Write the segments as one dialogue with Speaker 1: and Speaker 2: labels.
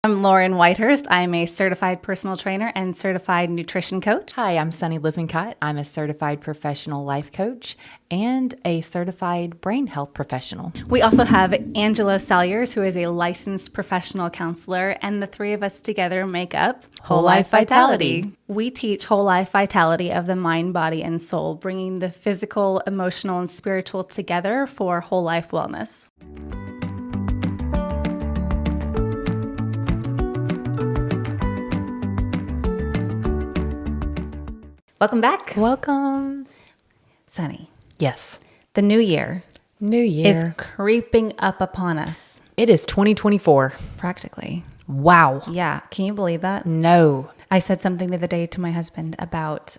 Speaker 1: I'm Lauren Whitehurst. I'm a certified personal trainer and certified nutrition coach.
Speaker 2: Hi, I'm Sunny Lippincott. I'm a certified professional life coach and a certified brain health professional.
Speaker 1: We also have Angela Salyers, who is a licensed professional counselor, and the three of us together make up
Speaker 2: Whole Life Vitality.
Speaker 1: We teach whole life vitality of the mind, body, and soul, bringing the physical, emotional, and spiritual together for whole life wellness. Welcome back.
Speaker 2: Welcome.
Speaker 1: Sunny,
Speaker 2: Yes.
Speaker 1: the new year
Speaker 2: New Year.
Speaker 1: is creeping up upon us,
Speaker 2: It is 2024.
Speaker 1: practically.
Speaker 2: Wow.
Speaker 1: Yeah, can you believe that?
Speaker 2: No.
Speaker 1: I said something the other day to my husband about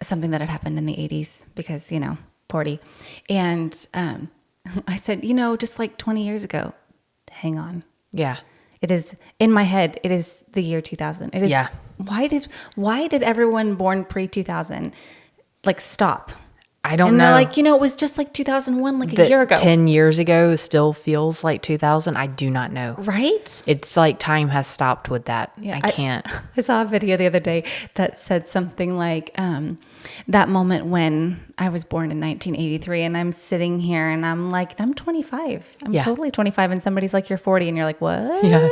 Speaker 1: something that had happened in the 80s because, 40. And I said, just like 20 years ago, hang on.
Speaker 2: Yeah.
Speaker 1: It is in my head. It is the year 2000. It is.
Speaker 2: Yeah.
Speaker 1: Why did everyone born pre-2000 stop?
Speaker 2: I don't
Speaker 1: And
Speaker 2: know.
Speaker 1: they're like, it was just like 2001, like a year ago.
Speaker 2: 10 years ago still feels like 2000. I do not know.
Speaker 1: Right?
Speaker 2: It's like time has stopped with that.
Speaker 1: Yeah,
Speaker 2: I can't.
Speaker 1: I saw a video the other day that said something like that moment when I was born in 1983 and I'm sitting here and I'm like, I'm 25. I'm
Speaker 2: Yeah.
Speaker 1: totally 25. And somebody's like, you're 40. And you're like, what?
Speaker 2: Yeah.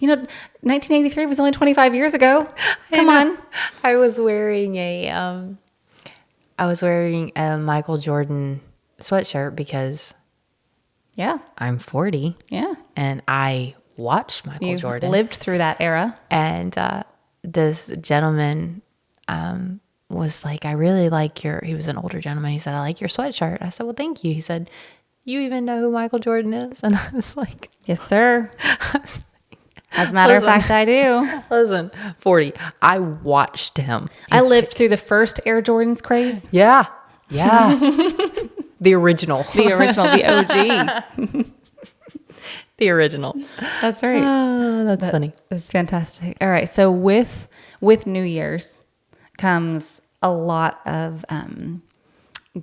Speaker 1: 1983 was only 25 years ago. Come on.
Speaker 2: I was wearing a Michael Jordan sweatshirt because
Speaker 1: Yeah.
Speaker 2: I'm 40
Speaker 1: Yeah.
Speaker 2: and I watched Michael
Speaker 1: You
Speaker 2: Jordan.
Speaker 1: lived through that era.
Speaker 2: And this gentleman was like, I really like he was an older gentleman. He said, I like your sweatshirt. I said, well, thank you. He said, you even know who Michael Jordan is? And I was like,
Speaker 1: Yes, sir. As a matter of fact, I do.
Speaker 2: listen, 40. I watched him.
Speaker 1: I lived through the first Air Jordans craze.
Speaker 2: Yeah. Yeah. The original.
Speaker 1: The original, the OG.
Speaker 2: The original.
Speaker 1: That's right.
Speaker 2: Oh, that's funny.
Speaker 1: That's fantastic. All right. So with New Year's comes a lot of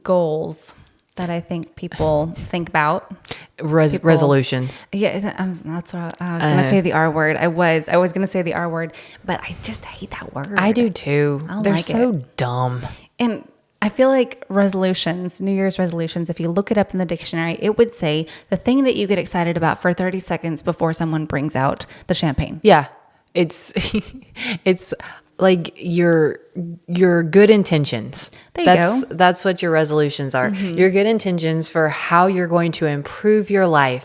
Speaker 1: goals that I think people think about.
Speaker 2: Resolutions.
Speaker 1: Yeah, that's what I was going to say the R word. I was going to say the R word, but I just hate that word.
Speaker 2: I do too.
Speaker 1: I don't
Speaker 2: They're
Speaker 1: like
Speaker 2: so
Speaker 1: it.
Speaker 2: dumb.
Speaker 1: And I feel like resolutions, New Year's resolutions, if you look it up in the dictionary, it would say the thing that you get excited about for 30 seconds before someone brings out the champagne.
Speaker 2: Yeah. It's it's like your good intentions.
Speaker 1: There you go.
Speaker 2: That's what your resolutions are. Your good intentions for how you're going to improve your life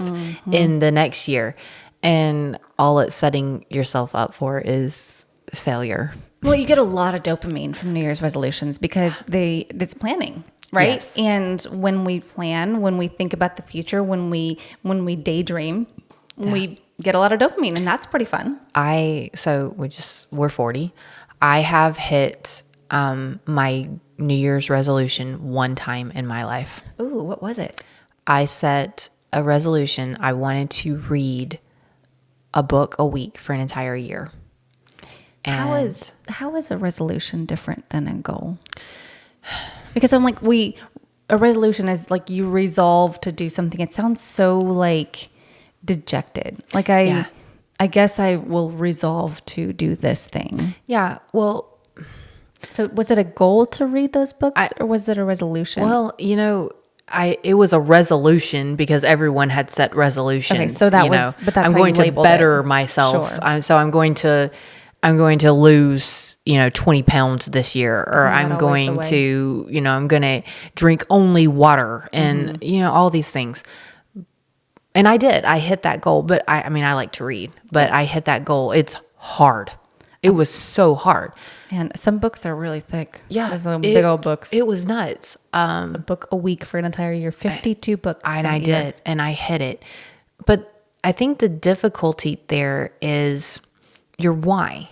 Speaker 2: in the next year. And all it's setting yourself up for is failure.
Speaker 1: Well, you get a lot of dopamine from New Year's resolutions because it's planning, right?
Speaker 2: Yes.
Speaker 1: And when we plan, when we think about the future, when we daydream, we get a lot of dopamine, and that's pretty fun.
Speaker 2: We're 40. I have hit my New Year's resolution one time in my life.
Speaker 1: Ooh, what was it?
Speaker 2: I set a resolution. I wanted to read a book a week for an entire year. And
Speaker 1: How is a resolution different than a goal? Because I'm like, a resolution is like you resolve to do something. It sounds so like dejected. Like I guess I will resolve to do this thing.
Speaker 2: Yeah, well,
Speaker 1: So was it a goal to read those books or was it a resolution?
Speaker 2: well, it was a resolution because everyone had set resolutions.
Speaker 1: Okay, so that was- but that's
Speaker 2: I'm
Speaker 1: how
Speaker 2: going
Speaker 1: you
Speaker 2: to
Speaker 1: labeled
Speaker 2: better
Speaker 1: it.
Speaker 2: myself.
Speaker 1: Sure.
Speaker 2: I'm going to lose, 20 pounds this year, or
Speaker 1: Isn't that
Speaker 2: I'm
Speaker 1: always
Speaker 2: going
Speaker 1: the way?
Speaker 2: to, I'm going to drink only water and, all these things. And I did. I hit that goal, but I like to read, but I hit that goal. It's hard. It was so hard.
Speaker 1: And some books are really thick.
Speaker 2: Yeah.
Speaker 1: Those little big old books.
Speaker 2: It was nuts.
Speaker 1: A book a week for an entire year. 52 books.
Speaker 2: And I
Speaker 1: that year.
Speaker 2: did, and I hit it. But I think the difficulty there is your why.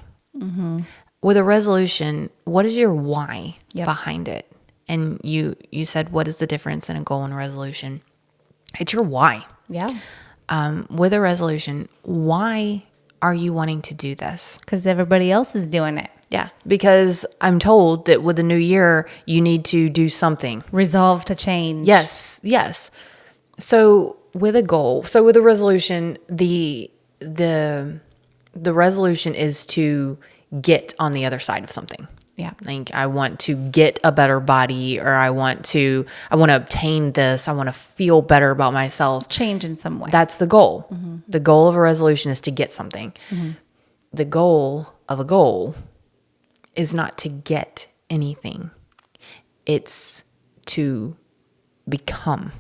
Speaker 2: With a resolution, what is your why
Speaker 1: Yep.
Speaker 2: behind it? And you said, what is the difference in a goal and a resolution? It's your why.
Speaker 1: Yeah.
Speaker 2: With a resolution, why are you wanting to do this?
Speaker 1: Because everybody else is doing it.
Speaker 2: Yeah, because I'm told that with the new year, you need to do something.
Speaker 1: Resolve to change.
Speaker 2: Yes. So with a goal, so with a resolution, the the resolution is to get on the other side of something.
Speaker 1: Yeah.
Speaker 2: Like I want to get a better body, or I want to obtain this. I want to feel better about myself.
Speaker 1: Change in some way.
Speaker 2: That's the goal. The goal of a resolution is to get something. The goal of a goal is not to get anything. It's to become.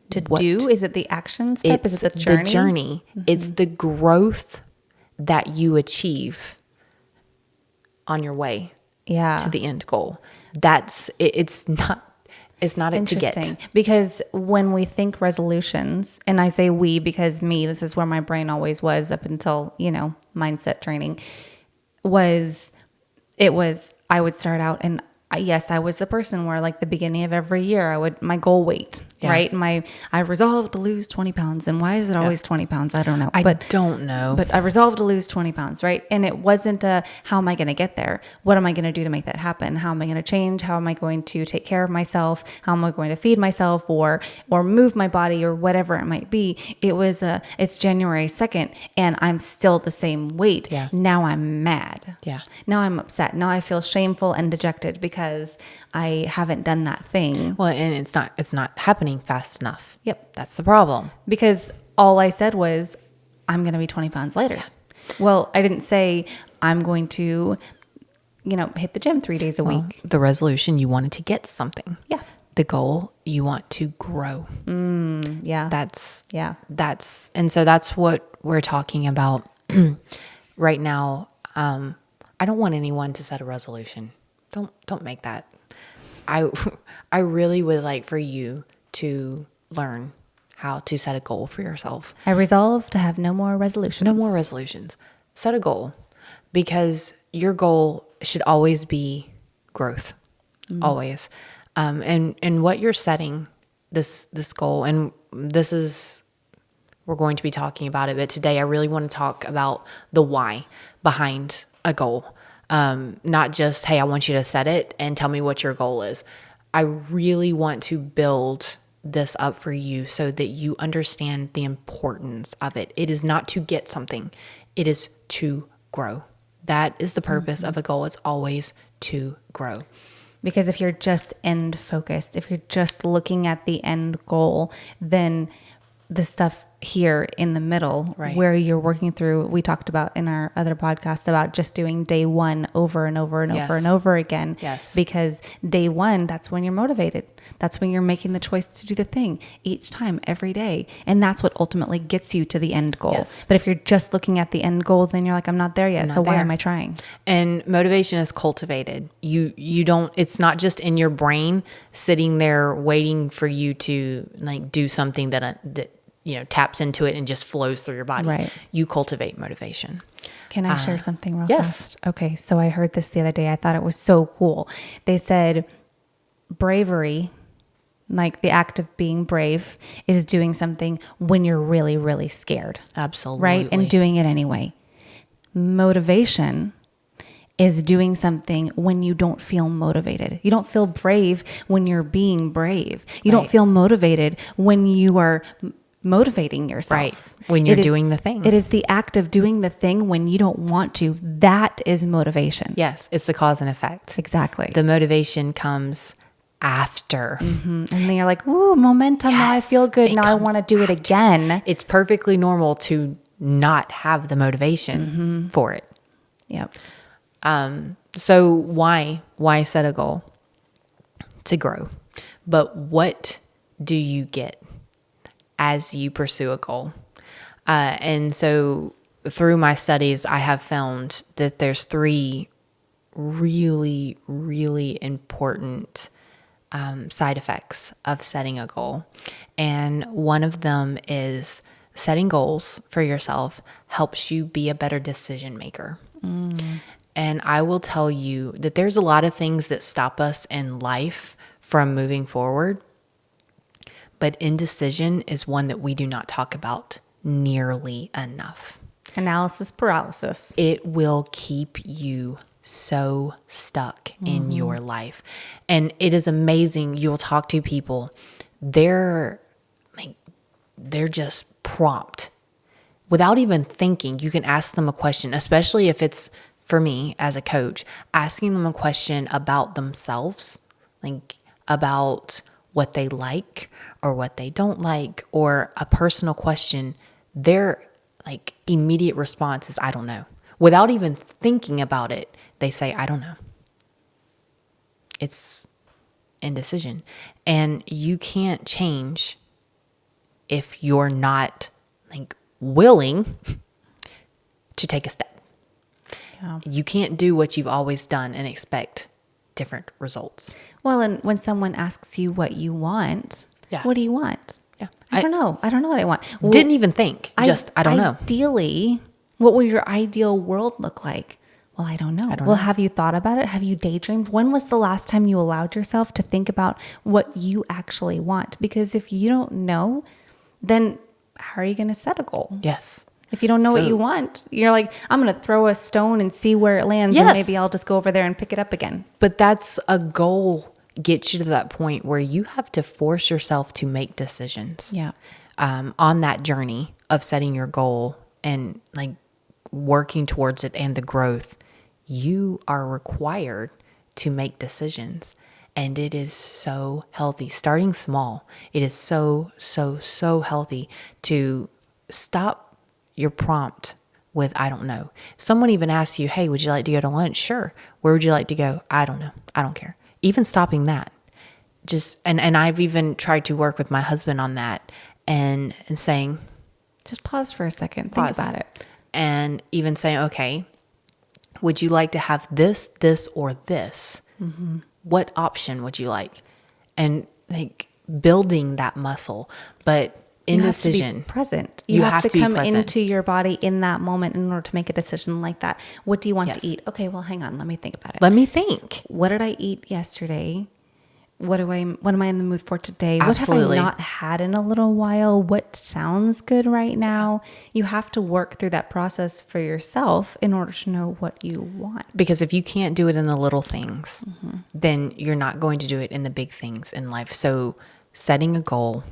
Speaker 1: To do? Is it the action step?
Speaker 2: It's
Speaker 1: Is it the journey?
Speaker 2: the journey. It's the growth that you achieve on your way to the end goal. That's it. It's not to get.
Speaker 1: Because when we think resolutions, and I say we because this is where my brain always was up until, mindset training, I would start out and yes, I was the person where like the beginning of every year, my goal weight, right? I resolved to lose 20 pounds. And why is it always 20 pounds? I don't know.
Speaker 2: I don't know.
Speaker 1: But I resolved to lose 20 pounds, right? And it wasn't how am I going to get there? What am I going to do to make that happen? How am I going to change? How am I going to take care of myself? How am I going to feed myself or move my body or whatever it might be? It's January 2nd and I'm still the same weight.
Speaker 2: Yeah.
Speaker 1: Now I'm mad.
Speaker 2: Yeah.
Speaker 1: Now I'm upset. Now I feel shameful and dejected because I haven't done that thing.
Speaker 2: Well, and it's not happening fast enough.
Speaker 1: Yep.
Speaker 2: That's the problem.
Speaker 1: Because all I said was, I'm going to be 20 pounds lighter. Yeah. Well, I didn't say I'm going to, hit the gym 3 days a week.
Speaker 2: The resolution, you wanted to get something.
Speaker 1: Yeah.
Speaker 2: The goal, you want to grow.
Speaker 1: Yeah.
Speaker 2: And so that's what we're talking about right now. I don't want anyone to set a resolution. Don't make that. I really would like for you to learn how to set a goal for yourself.
Speaker 1: I resolve to have no more resolutions.
Speaker 2: No more resolutions. Set a goal, because your goal should always be growth. Always. And what you're setting this goal, and we're going to be talking about it, but today I really want to talk about the why behind a goal. Not just, hey, I want you to set it and tell me what your goal is. I really want to build this up for you so that you understand the importance of it. It is not to get something. It is to grow. That is the purpose of a goal. It's always to grow.
Speaker 1: Because if you're just end focused, if you're just looking at the end goal, then the stuff here in the middle,
Speaker 2: right,
Speaker 1: where you're working through, we talked about in our other podcast about just doing day one over and over and over and over again.
Speaker 2: Yes.
Speaker 1: Because day one, that's when you're motivated. That's when you're making the choice to do the thing each time, every day. And that's what ultimately gets you to the end goal.
Speaker 2: Yes.
Speaker 1: But if you're just looking at the end goal, then you're like, I'm not there yet. So why am I trying?
Speaker 2: And motivation is cultivated. You don't, it's not just in your brain sitting there waiting for you to like do something that taps into it and just flows through your body.
Speaker 1: Right.
Speaker 2: You cultivate motivation.
Speaker 1: Can I share something real
Speaker 2: yes.
Speaker 1: fast? Okay. So I heard this the other day. I thought it was so cool. They said bravery, like the act of being brave, is doing something when you're really, really scared.
Speaker 2: Absolutely.
Speaker 1: Right? And doing it anyway. Motivation is doing something when you don't feel motivated. You don't feel brave when you're being brave. You don't feel motivated when you are motivating yourself.
Speaker 2: Right. When you're doing the thing.
Speaker 1: It is the act of doing the thing when you don't want to. That is motivation.
Speaker 2: Yes. It's the cause and effect.
Speaker 1: Exactly.
Speaker 2: The motivation comes after.
Speaker 1: Mm-hmm. And then you're like, ooh, momentum. Yes, now I feel good. Now I want to do it again.
Speaker 2: It's perfectly normal to not have the motivation for it.
Speaker 1: Yep.
Speaker 2: So why set a goal? To grow. But what do you get as you pursue a goal? And so through my studies, I have found that there's 3 really, really important side effects of setting a goal. And one of them is setting goals for yourself helps you be a better decision maker. And I will tell you that there's a lot of things that stop us in life from moving forward. But indecision is one that we do not talk about nearly enough.
Speaker 1: Analysis paralysis.
Speaker 2: It will keep you so stuck in your life. And it is amazing. You'll talk to people. They're just prompt without even thinking, you can ask them a question, especially if it's, for me as a coach, asking them a question about themselves, like about what they like or what they don't like, or a personal question. Their like immediate response is, I don't know. Without even thinking about it, they say, I don't know. It's indecision. And you can't change if you're not like willing to take a step.
Speaker 1: Yeah.
Speaker 2: You can't do what you've always done and expect different results.
Speaker 1: Well, and when someone asks you what you want,
Speaker 2: Yeah.
Speaker 1: what do you want?
Speaker 2: Yeah.
Speaker 1: I don't know. I don't know what I want. Well,
Speaker 2: Didn't even think. I don't know.
Speaker 1: Ideally, what would your ideal world look like? Well, I don't know.
Speaker 2: know.
Speaker 1: Have you thought about it? Have you daydreamed? When was the last time you allowed yourself to think about what you actually want? Because if you don't know, then how are you going to set a goal?
Speaker 2: Yes.
Speaker 1: If you don't know what you want, you're like, I'm going to throw a stone and see where it lands.
Speaker 2: Yes.
Speaker 1: And maybe I'll just go over there and pick it up again.
Speaker 2: But that's a goal, gets you to that point where you have to force yourself to make decisions.
Speaker 1: Yeah.
Speaker 2: On that journey of setting your goal and like working towards it and the growth, you are required to make decisions. And it is so healthy, starting small. It is so healthy to stop your prompt with, I don't know. Someone even asks you, hey, would you like to go to lunch? Sure. Where would you like to go? I don't know. I don't care. Even stopping that. Just, and I've even tried to work with my husband on that and saying,
Speaker 1: Just pause for a second.
Speaker 2: Pause.
Speaker 1: Think about it.
Speaker 2: And even saying, okay, would you like to have this, or this? Mm-hmm. What option would you like? And like building that muscle, but indecision.
Speaker 1: You have to be present. You have to come into your body in that moment in order to make a decision like that. What do you want to eat? Okay, well, hang on. Let me think about it.
Speaker 2: Let me think.
Speaker 1: What did I eat yesterday? What am I in the mood for today?
Speaker 2: Absolutely.
Speaker 1: What have I not had in a little while? What sounds good right now? You have to work through that process for yourself in order to know what you want.
Speaker 2: Because if you can't do it in the little things, then you're not going to do it in the big things in life. So setting a goal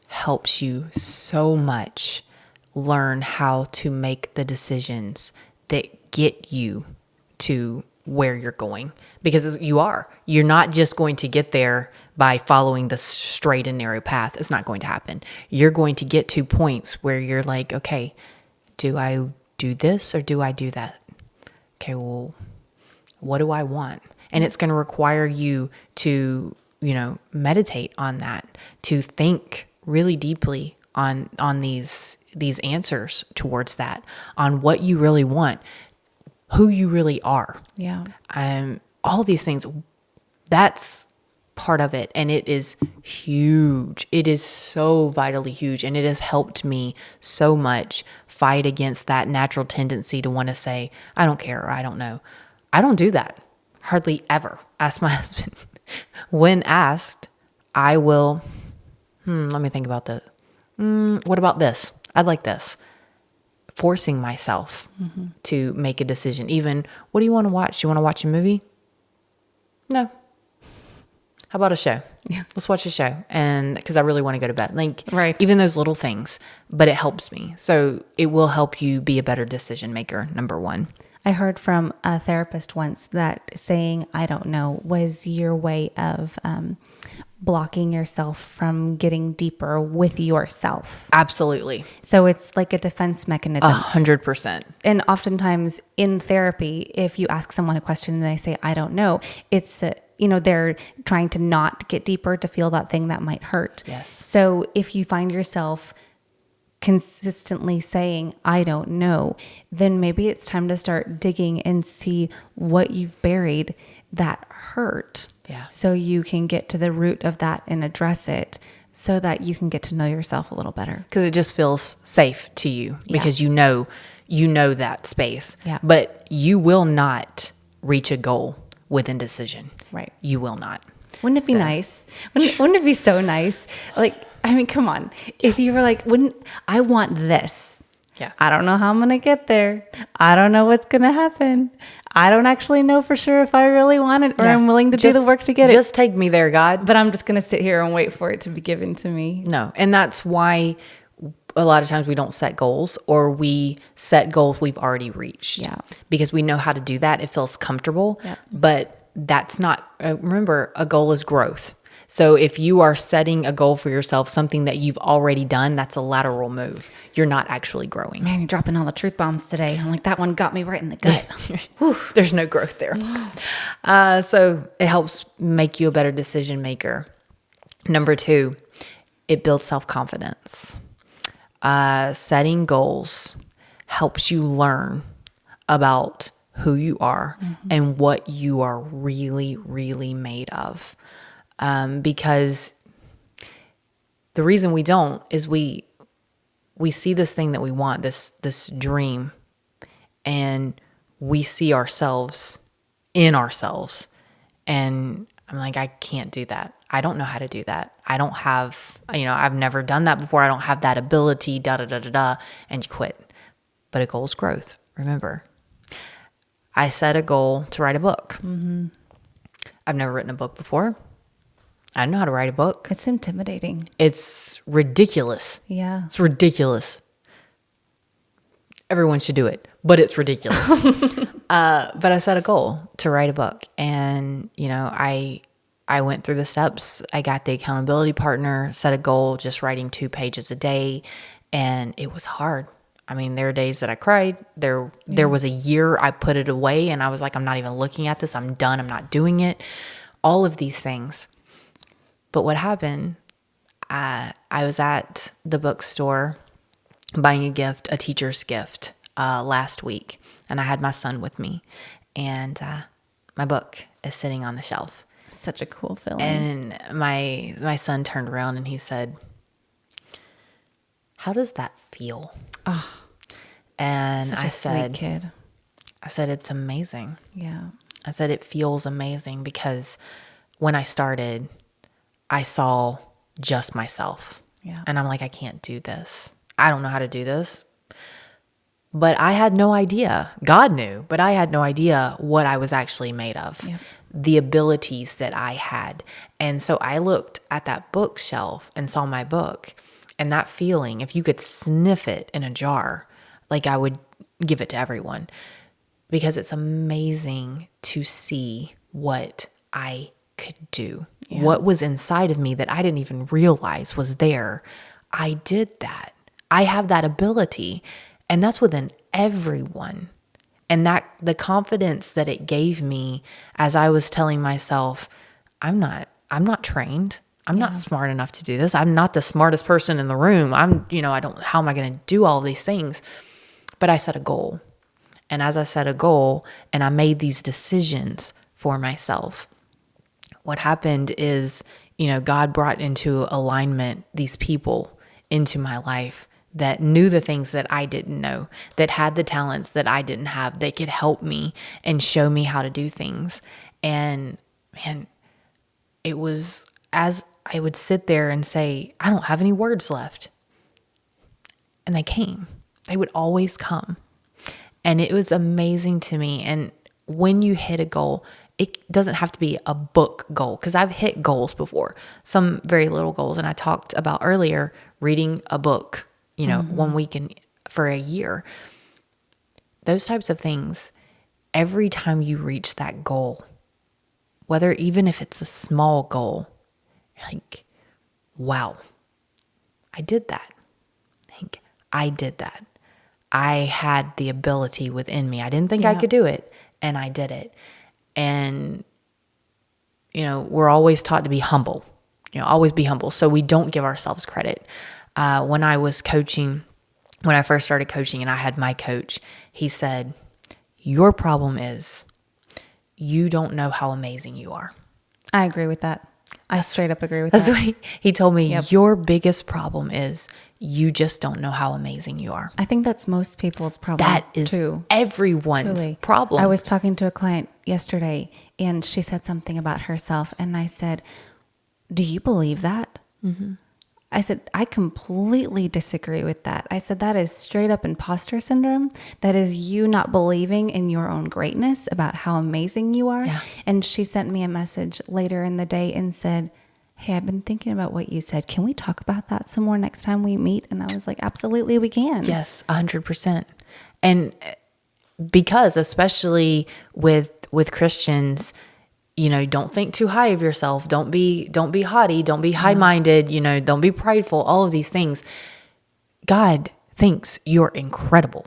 Speaker 2: helps you so much learn how to make the decisions that get you to where you're going, because you're not just going to get there by following the straight and narrow path. It's not going to happen. You're going to get to points where you're like, okay, do I do this or do I do that? Okay, well, what do I want? And it's going to require you to, meditate on that, to think really deeply on these answers towards that, on what you really want, who you really are.
Speaker 1: Yeah.
Speaker 2: All these things, that's part of it. And it is huge. It is so vitally huge. And it has helped me so much fight against that natural tendency to want to say, I don't care, or I don't know. I don't do that. Hardly ever. Ask my husband. When asked, I will, let me think about that. What about this? I'd like this. Forcing myself to make a decision. Even, what do you want to watch? You want to watch a movie? No. How about a show?
Speaker 1: Yeah.
Speaker 2: Let's watch a show. And because I really want to go to bed. Like,
Speaker 1: right.
Speaker 2: Even those little things, but it helps me. So it will help you be a better decision maker, number one.
Speaker 1: I heard from a therapist once that saying, I don't know, was your way of blocking yourself from getting deeper with yourself.
Speaker 2: Absolutely.
Speaker 1: So it's like a defense mechanism.
Speaker 2: 100%.
Speaker 1: And oftentimes in therapy, if you ask someone a question and they say, I don't know, it's, they're trying to not get deeper to feel that thing that might hurt.
Speaker 2: Yes.
Speaker 1: So if you find yourself consistently saying, I don't know, then maybe it's time to start digging and see what you've buried that hurt.
Speaker 2: Yeah.
Speaker 1: So you can get to the root of that and address it so that you can get to know yourself a little better.
Speaker 2: Because it just feels safe to you because you know that space.
Speaker 1: Yeah.
Speaker 2: But you will not reach a goal with indecision.
Speaker 1: Right.
Speaker 2: You will not.
Speaker 1: Wouldn't it be nice? Wouldn't it be so nice? Like, I mean, come on. If you were like, I want this.
Speaker 2: Yeah.
Speaker 1: I don't know how I'm going to get there. I don't know what's going to happen. I don't actually know for sure if I really want it or I'm willing to do the work to get it.
Speaker 2: Just take me there, God.
Speaker 1: But I'm just going to sit here and wait for it to be given to me.
Speaker 2: No. And that's why a lot of times we don't set goals, or we set goals we've already reached.
Speaker 1: Yeah.
Speaker 2: Because we know how to do that. It feels comfortable.
Speaker 1: Yeah.
Speaker 2: But that's not, remember, a goal is growth. So if you are setting a goal for yourself, something that you've already done, that's a lateral move. You're not actually growing.
Speaker 1: Man, you're dropping all the truth bombs today. I'm like, that one got me right in the gut.
Speaker 2: There's no growth there. So it helps make you a better decision maker. Number 2, it builds self-confidence. Setting goals helps you learn about who you are and what you are really, really made of. Because the reason we don't is we see this thing that we want, this dream, and we see ourselves in ourselves. And I'm like, I can't do that. I don't know how to do that. I don't have, I've never done that before. I don't have that ability, and you quit. But a goal is growth. Remember, I set a goal to write a book. I've never written a book before. I don't know how to write a book.
Speaker 1: It's intimidating.
Speaker 2: It's ridiculous.
Speaker 1: Yeah.
Speaker 2: It's ridiculous. Everyone should do it, but it's ridiculous. But I set a goal to write a book, and I went through the steps. I got the accountability partner, set a goal, just writing 2 pages a day, and it was hard. I mean, there are days that I cried. There was a year I put it away, and I was like, I'm not even looking at this. I'm done. I'm not doing it. All of these things. But what happened? I was at the bookstore buying a teacher's gift, last week, and I had my son with me, and my book is sitting on the shelf.
Speaker 1: Such a cool feeling.
Speaker 2: And my son turned around and he said, "How does that feel?"
Speaker 1: Oh,
Speaker 2: and
Speaker 1: such
Speaker 2: I
Speaker 1: a
Speaker 2: said,
Speaker 1: sweet kid.
Speaker 2: I said, "It's amazing."
Speaker 1: Yeah.
Speaker 2: I said, "It feels amazing," because when I started, I saw just myself.
Speaker 1: Yeah.
Speaker 2: And I'm like, I can't do this. I don't know how to do this. But I had no idea. God knew, but I had no idea what I was actually made of.
Speaker 1: Yep.
Speaker 2: The abilities that I had. And so I looked at that bookshelf and saw my book, and that feeling, if you could sniff it in a jar, like I would give it to everyone, because it's amazing to see what I could do.
Speaker 1: Yeah.
Speaker 2: What was inside of me that I didn't even realize was there. I did that. I have that ability, and that's within everyone. And that the confidence that it gave me as I was telling myself, I'm not trained. I'm not smart enough to do this. I'm not the smartest person in the room. how am I going to do all these things? But I set a goal. And as I set a goal and I made these decisions for myself, what happened is, God brought into alignment these people into my life that knew the things that I didn't know, that had the talents that I didn't have, that could help me and show me how to do things. And man, it was as I would sit there and say, I don't have any words left. And they came. They would always come. And it was amazing to me. And when you hit a goal, it doesn't have to be a book goal, because I've hit goals before, some very little goals. And I talked about earlier reading a book, 1 week for a year. Those types of things, every time you reach that goal, even if it's a small goal, you're like, wow, I did that. I did that. I had the ability within me. I didn't think I could do it, and I did it. And, we're always taught to be humble, always be humble. So we don't give ourselves credit. When I first started coaching and I had my coach, he said, your problem is you don't know how amazing you are.
Speaker 1: I agree with that. I straight up agree with
Speaker 2: That's
Speaker 1: that.
Speaker 2: what he told me.
Speaker 1: Yep.
Speaker 2: Your biggest problem is you just don't know how amazing you are.
Speaker 1: I think that's most people's problem.
Speaker 2: That is
Speaker 1: too.
Speaker 2: everyone's
Speaker 1: Truly.
Speaker 2: problem.
Speaker 1: I was talking to a client yesterday, and she said something about herself, and I said, do you believe that? Mm-hmm. I said, I completely disagree with that. I said, that is straight up imposter syndrome. That is you not believing in your own greatness, about how amazing you are.
Speaker 2: Yeah.
Speaker 1: And she sent me a message later in the day and said, hey, I've been thinking about what you said. Can we talk about that some more next time we meet? And I was like, absolutely, we can.
Speaker 2: Yes, 100%. And because especially with Christians, don't think too high of yourself. Don't be haughty. Don't be high-minded. Don't be prideful. All of these things. God thinks you're incredible.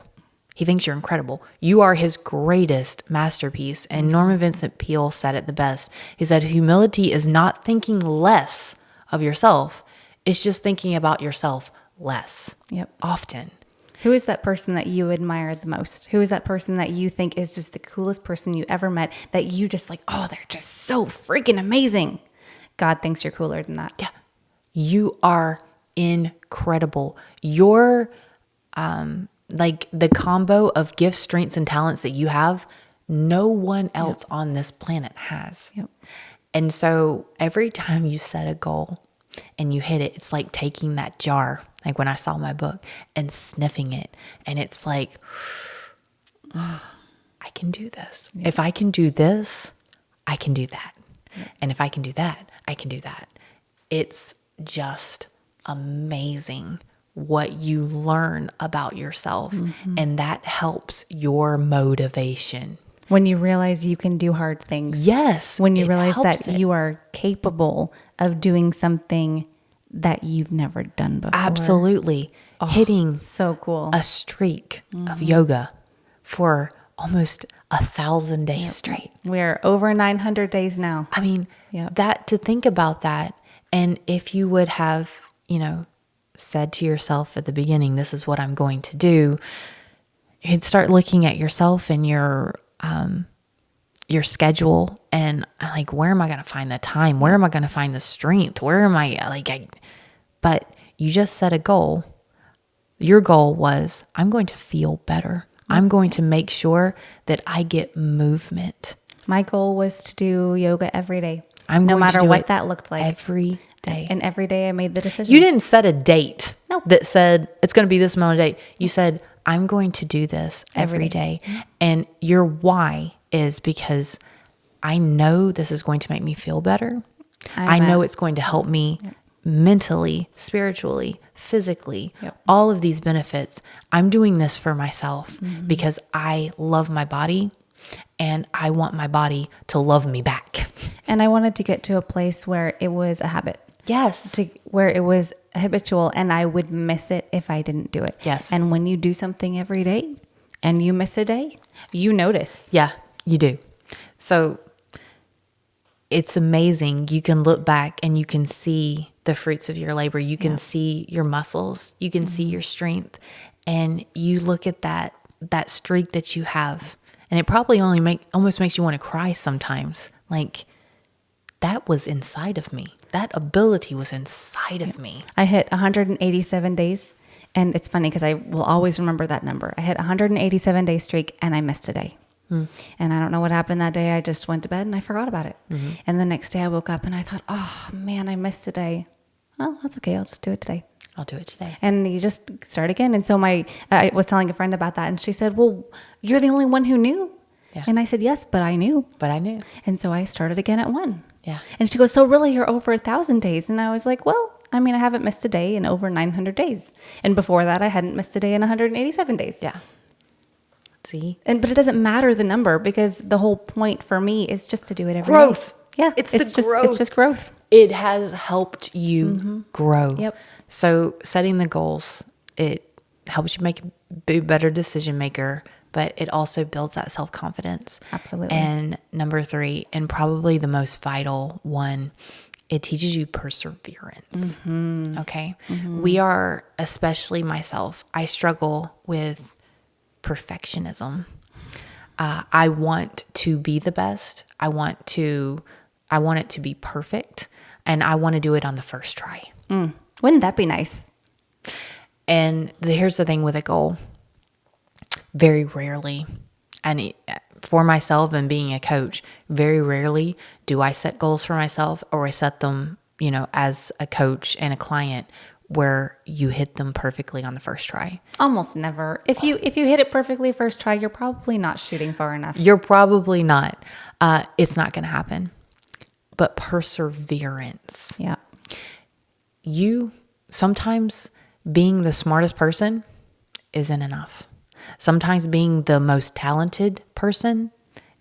Speaker 2: He thinks you're incredible. You are his greatest masterpiece. And Norman Vincent Peale said it the best. He said, humility is not thinking less of yourself. It's just thinking about yourself less.
Speaker 1: Yep.
Speaker 2: Often.
Speaker 1: Who is that person that you admire the most? Who is that person that you think is just the coolest person you ever met, that you just like, oh, they're just so freaking amazing? God thinks you're cooler than that.
Speaker 2: Yeah. You are incredible. You're like the combo of gifts, strengths, and talents that you have, no one else on this planet has.
Speaker 1: Yep.
Speaker 2: And so every time you set a goal and you hit it, it's like taking that jar, like when I saw my book, and sniffing it. And it's like, oh, I can do this. Yep. If I can do this, I can do that. Yep. And if I can do that, I can do that. It's just amazing what you learn about yourself. And that helps your motivation.
Speaker 1: When you realize you can do hard things.
Speaker 2: Yes.
Speaker 1: When you realize that you are capable of doing something that you've never done before.
Speaker 2: Absolutely. Hitting
Speaker 1: so cool.
Speaker 2: a streak of yoga for almost 1,000 days straight.
Speaker 1: We're over 900 days now.
Speaker 2: I mean, that to think about that. And if you would have, said to yourself at the beginning, this is what I'm going to do, you'd start looking at yourself and your schedule and like, where am I going to find the time? Where am I going to find the strength? Where am but you just set a goal. Your goal was, I'm going to feel better. I'm going to make sure that I get movement.
Speaker 1: My goal was to do yoga every day.
Speaker 2: No
Speaker 1: matter what that looked like.
Speaker 2: Every day.
Speaker 1: And every day I made the decision.
Speaker 2: You didn't set a date
Speaker 1: Nope.
Speaker 2: that said it's going to be this amount of day. You said, I'm going to do this every day. And your why is because I know this is going to make me feel better. I know it's going to help me mentally, spiritually, physically, all of these benefits. I'm doing this for myself because I love my body and I want my body to love me back.
Speaker 1: And I wanted to get to a place where it was a habit.
Speaker 2: Yes.
Speaker 1: Where it was habitual and I would miss it if I didn't do it.
Speaker 2: Yes.
Speaker 1: And when you do something every day and you miss a day, you notice.
Speaker 2: Yeah, you do. So it's amazing. You can look back and you can see the fruits of your labor. You can see your muscles. You can see your strength. And you look at that streak that you have. And it probably almost makes you want to cry sometimes. Like, that was inside of me. That ability was inside of me.
Speaker 1: I hit 187 days. And it's funny because I will always remember that number. I hit 187 day streak and I missed a day. And I don't know what happened that day. I just went to bed and I forgot about it. And the next day I woke up and I thought, oh man, I missed a day. Well, that's okay. I'll just do it today.
Speaker 2: I'll do it today.
Speaker 1: And you just start again. And so I was telling a friend about that and she said, well, you're the only one who knew. Yeah. And I said, yes, but I knew. And so I started again at 1.
Speaker 2: Yeah.
Speaker 1: And she goes, so really you're over 1,000 days. And I was like, well, I mean, I haven't missed a day in over 900 days. And before that, I hadn't missed a day in 187 days.
Speaker 2: Yeah. See?
Speaker 1: But it doesn't matter the number because the whole point for me is just to do it every
Speaker 2: growth.
Speaker 1: day. Yeah.
Speaker 2: It's
Speaker 1: just
Speaker 2: growth.
Speaker 1: It's just growth.
Speaker 2: It has helped you grow.
Speaker 1: Yep.
Speaker 2: So setting the goals, it helps you be a better decision maker, but it also builds that self-confidence.
Speaker 1: Absolutely.
Speaker 2: And number 3, and probably the most vital one, it teaches you perseverance. Okay. We are, especially myself, I struggle with perfectionism. I want to be the best. I want it to be perfect, and I want to do it on the first try.
Speaker 1: Wouldn't that be nice?
Speaker 2: And here's the thing with a goal. Very rarely, and for myself and being a coach, very rarely do I set goals for myself or I set them, as a coach and a client where you hit them perfectly on the first try.
Speaker 1: Almost never. If you hit it perfectly first try, you're probably not shooting far enough.
Speaker 2: You're probably not. It's not going to happen. but perseverance.
Speaker 1: Yeah.
Speaker 2: You sometimes being the smartest person isn't enough. Sometimes being the most talented person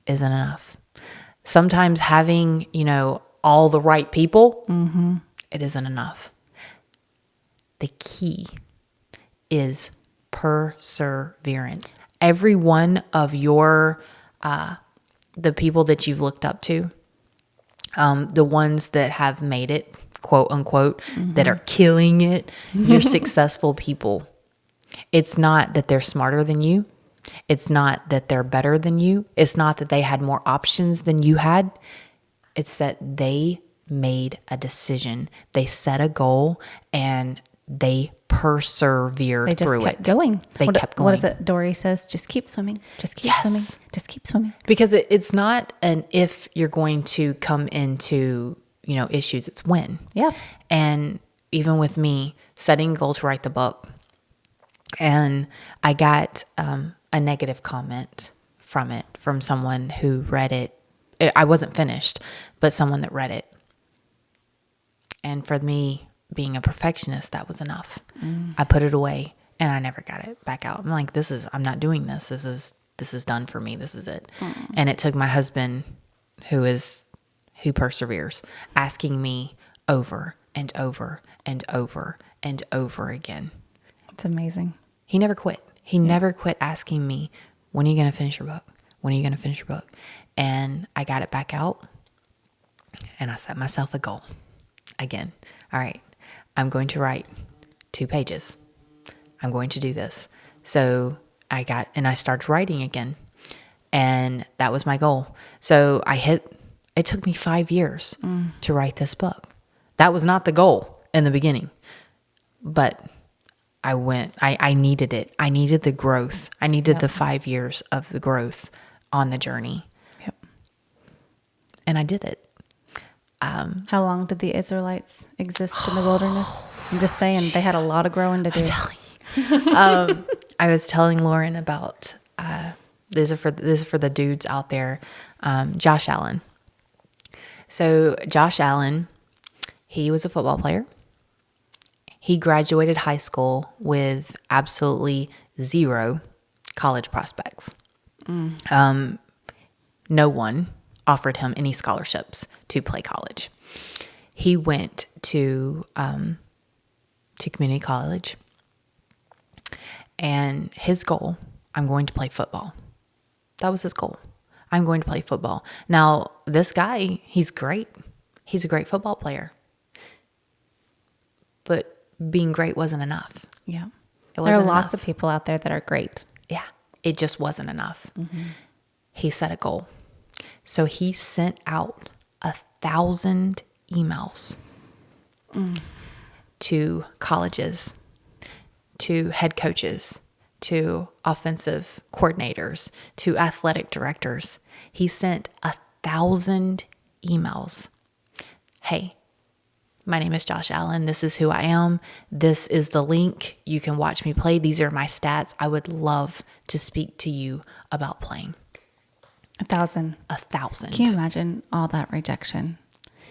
Speaker 2: isn't enough. Sometimes having, all the right people, it isn't enough. The key is perseverance. Every one of your, the people that you've looked up to, the ones that have made it, quote unquote, that are killing it, you're successful people. It's not that they're smarter than you. It's not that they're better than you. It's not that they had more options than you had. It's that they made a decision. They set a goal and they persevered through it.
Speaker 1: They just kept going.
Speaker 2: They kept going.
Speaker 1: What is it? Dory says, just keep swimming. Just keep swimming. Just keep swimming.
Speaker 2: Because it's not an if you're going to come into, issues, it's when.
Speaker 1: Yeah.
Speaker 2: And even with me setting a goal to write the book, and I got a negative comment from someone who read it. I wasn't finished, but someone that read it. And for me, being a perfectionist, that was enough. I put it away and I never got it back out. I'm like, I'm not doing this. This is done for me. This is it. And it took my husband, who perseveres, asking me over and over and over and over again.
Speaker 1: It's amazing.
Speaker 2: He never quit. He never quit asking me, when are you going to finish your book? When are you going to finish your book? And I got it back out and I set myself a goal again. All right, I'm going to write 2 pages. I'm going to do this. So I started writing again, and that was my goal. So it took me 5 years to write this book. That was not the goal in the beginning, but I needed it. I needed the growth. I needed the 5 years of the growth on the journey.
Speaker 1: Yep.
Speaker 2: And I did it.
Speaker 1: How long did the Israelites exist in the wilderness? I'm just saying they had a lot of growing to do.
Speaker 2: I'm telling you. I was telling Lauren about, this is for the dudes out there, Josh Allen. So Josh Allen, he was a football player. He graduated high school with absolutely 0 college prospects. No one offered him any scholarships to play college. He went to community college, and his goal, I'm going to play football. That was his goal. I'm going to play football. Now, this guy, he's great. He's a great football player. But being great wasn't enough.
Speaker 1: Yeah.
Speaker 2: It
Speaker 1: There are
Speaker 2: wasn't
Speaker 1: lots
Speaker 2: enough.
Speaker 1: of people out there that are great.
Speaker 2: Yeah, it just wasn't enough. He set a goal. So he sent out 1,000 emails to colleges, to head coaches, to offensive coordinators, to athletic directors. He sent 1,000 emails. Hey, my name is Josh Allen. This is who I am. This is the link. You can watch me play. These are my stats. I would love to speak to you about playing.
Speaker 1: 1,000.
Speaker 2: 1,000.
Speaker 1: Can you imagine all that rejection?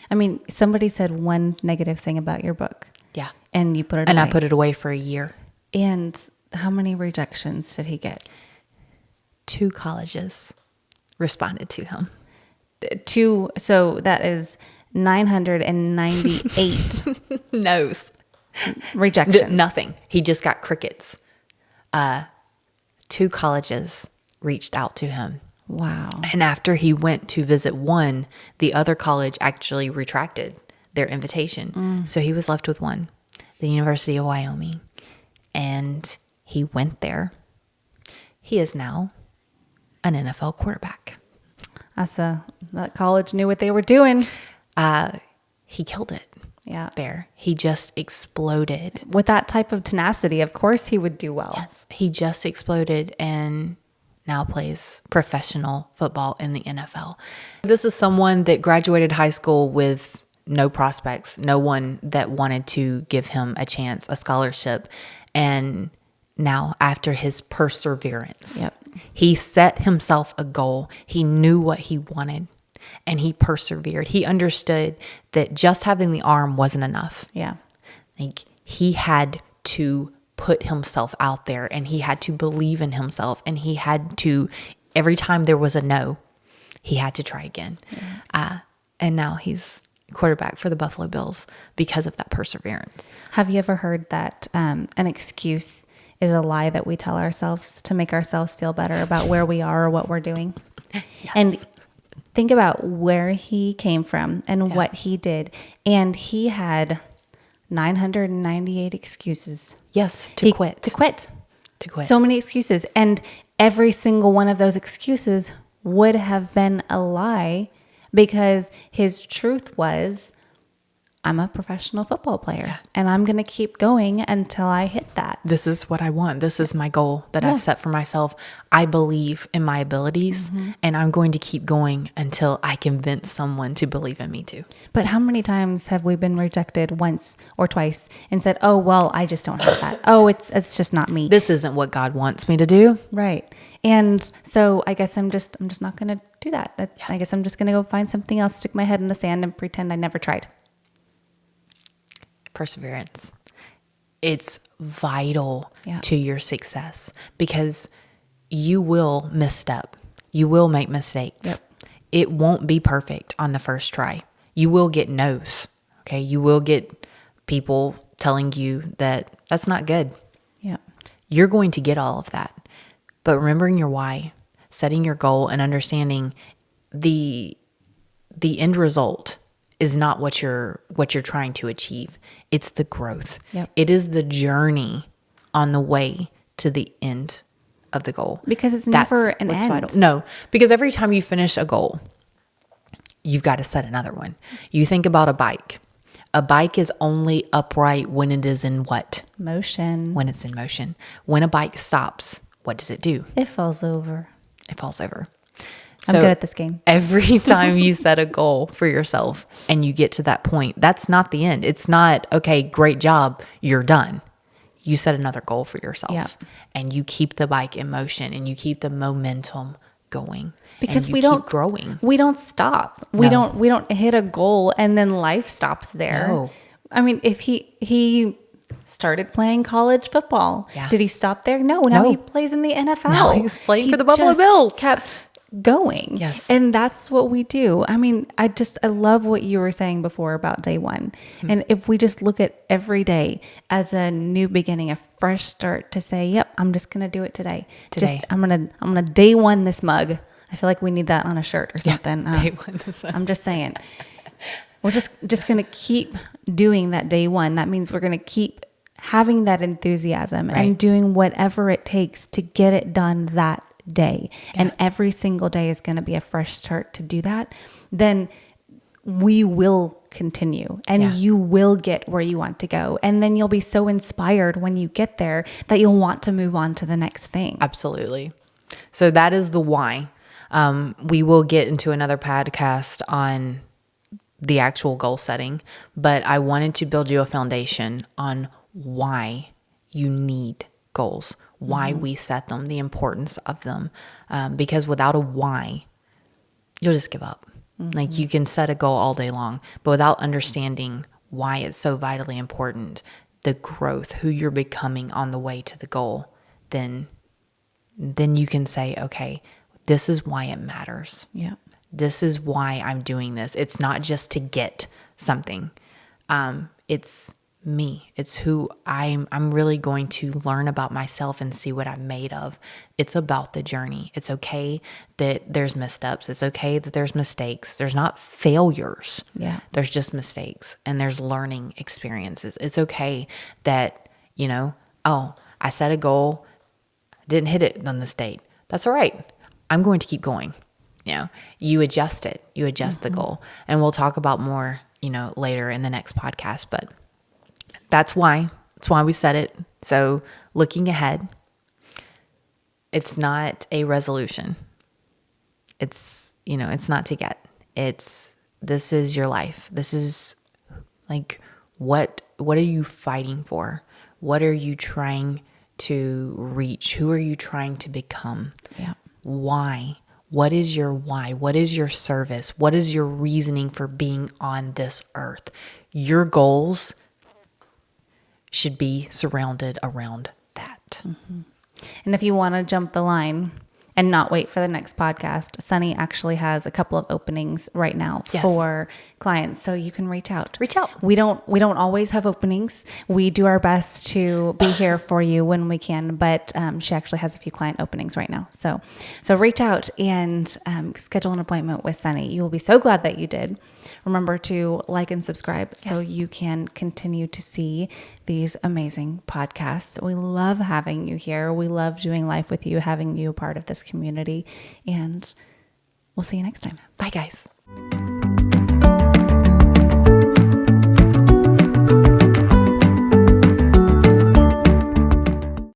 Speaker 1: I mean, somebody said one negative thing about your book.
Speaker 2: Yeah.
Speaker 1: And you put it
Speaker 2: And
Speaker 1: away.
Speaker 2: I put it away for a year.
Speaker 1: And how many rejections did he get?
Speaker 2: 2 colleges responded to him.
Speaker 1: 2. So that is 998
Speaker 2: No's.
Speaker 1: rejections.
Speaker 2: Nothing. He just got crickets. 2 colleges reached out to him.
Speaker 1: Wow.
Speaker 2: And after he went to visit one, the other college actually retracted their invitation. So he was left with one, the University of Wyoming. And he went there. He is now an NFL quarterback.
Speaker 1: That college knew what they were doing.
Speaker 2: He killed it.
Speaker 1: Yeah.
Speaker 2: There. He just exploded.
Speaker 1: With that type of tenacity, of course he would do well.
Speaker 2: Yes. He just exploded and now plays professional football in the NFL. This is someone that graduated high school with no prospects, no one that wanted to give him a chance, a scholarship. And now after his perseverance,
Speaker 1: Yep.
Speaker 2: he set himself a goal. He knew what he wanted. and he persevered. He understood that just having the arm wasn't enough.
Speaker 1: Yeah.
Speaker 2: Like, he had to put himself out there, and he had to believe in himself, and he had to, every time there was a no, he had to try again. Yeah. And now he's quarterback for the Buffalo Bills because of that perseverance.
Speaker 1: Have you ever heard that an excuse is a lie that we tell ourselves to make ourselves feel better about where we are or what we're doing? Yes. And think about where he came from and what he did. And he had 998 excuses.
Speaker 2: Yes, to quit.
Speaker 1: To quit.
Speaker 2: To quit.
Speaker 1: So many excuses. And every single one of those excuses would have been a lie, because his truth was, I'm a professional football player and I'm going to keep going until I hit that.
Speaker 2: This is what I want. This is my goal that I've set for myself. I believe in my abilities, and I'm going to keep going until I convince someone to believe in me too.
Speaker 1: But how many times have we been rejected once or twice and said, oh, well, I just don't have that. Oh, it's just not me.
Speaker 2: This isn't what God wants me to do.
Speaker 1: Right. And so I guess I'm just not going to do that. I guess I'm just going to go find something else, stick my head in the sand and pretend I never tried.
Speaker 2: Perseverance. It's vital to your success, because you will misstep. You will make mistakes. Yep. It won't be perfect on the first try. You will get no's. Okay. You will get people telling you that that's not good.
Speaker 1: Yeah.
Speaker 2: You're going to get all of that. But remembering your why, setting your goal, and understanding the end result is not what you're trying to achieve. It's the growth.
Speaker 1: Yep.
Speaker 2: It is the journey on the way to the end of the goal.
Speaker 1: Because it's never an end.
Speaker 2: Vital. No, because every time you finish a goal, you've got to set another one. You think about a bike. A bike is only upright when it is in what?
Speaker 1: Motion.
Speaker 2: When it's in motion. When a bike stops, what does it do?
Speaker 1: It falls over.
Speaker 2: It falls over.
Speaker 1: I'm good at this game.
Speaker 2: Every time you set a goal for yourself and you get to that point, that's not the end. It's not, okay, great job, you're done. You set another goal for yourself, and you keep the bike in motion, and you keep the momentum going,
Speaker 1: because
Speaker 2: we don't keep growing.
Speaker 1: We don't stop. We don't hit a goal and then life stops there.
Speaker 2: No.
Speaker 1: I mean, if he started playing college football, did he stop there? No. Now he plays in the NFL.
Speaker 2: Now he's playing for the Buffalo Bills.
Speaker 1: Kept going.
Speaker 2: Yes.
Speaker 1: And that's what we do. I mean, I love what you were saying before about day one. Mm-hmm. And if we just look at every day as a new beginning, a fresh start, to say, yep, I'm just going to do it today. I'm going to day one this mug. I feel like we need that on a shirt or something.
Speaker 2: Day one this mug.
Speaker 1: I'm just saying. We're just going to keep doing that day one. That means we're going to keep having that enthusiasm and doing whatever it takes to get it done that day. And every single day is going to be a fresh start to do that. Then we will continue, and you will get where you want to go. And then you'll be so inspired when you get there that you'll want to move on to the next thing.
Speaker 2: Absolutely. So that is the why. We will get into another podcast on the actual goal setting, but I wanted to build you a foundation on why you need goals, why we set them, the importance of them, because without a why, you'll just give up. Like, you can set a goal all day long, but without understanding why it's so vitally important, the growth, who you're becoming on the way to the goal, then you can say, okay, this is why it matters.
Speaker 1: Yeah.
Speaker 2: This is why I'm doing this. It's not just to get something. It's me. It's who I'm really going to learn about myself and see what I'm made of. It's about the journey. It's okay that there's missteps. It's okay that there's mistakes. There's not failures.
Speaker 1: Yeah.
Speaker 2: There's just mistakes, and there's learning experiences. It's okay that, I set a goal, didn't hit it on this date. That's all right. I'm going to keep going. You adjust it. You adjust the goal. And we'll talk about more, later in the next podcast, but that's why we set it. So looking ahead, it's not a resolution. It's not to get. This is your life. This is like, what are you fighting for? What are you trying to reach? Who are you trying to become?
Speaker 1: Yeah.
Speaker 2: Why? What is your why? What is your service? What is your reasoning for being on this earth? Your goals should be surrounded around that.
Speaker 1: And if you want to jump the line and not wait for the next podcast, Sunny actually has a couple of openings right now for clients, so you can reach out.
Speaker 2: Reach out.
Speaker 1: We don't always have openings. We do our best to be here for you when we can, but she actually has a few client openings right now. So reach out and schedule an appointment with Sunny. You will be so glad that you did. Remember to like and subscribe so you can continue to see these amazing podcasts. We love having you here. We love doing life with you, having you a part of this community, and we'll see you next time.
Speaker 2: Bye, guys.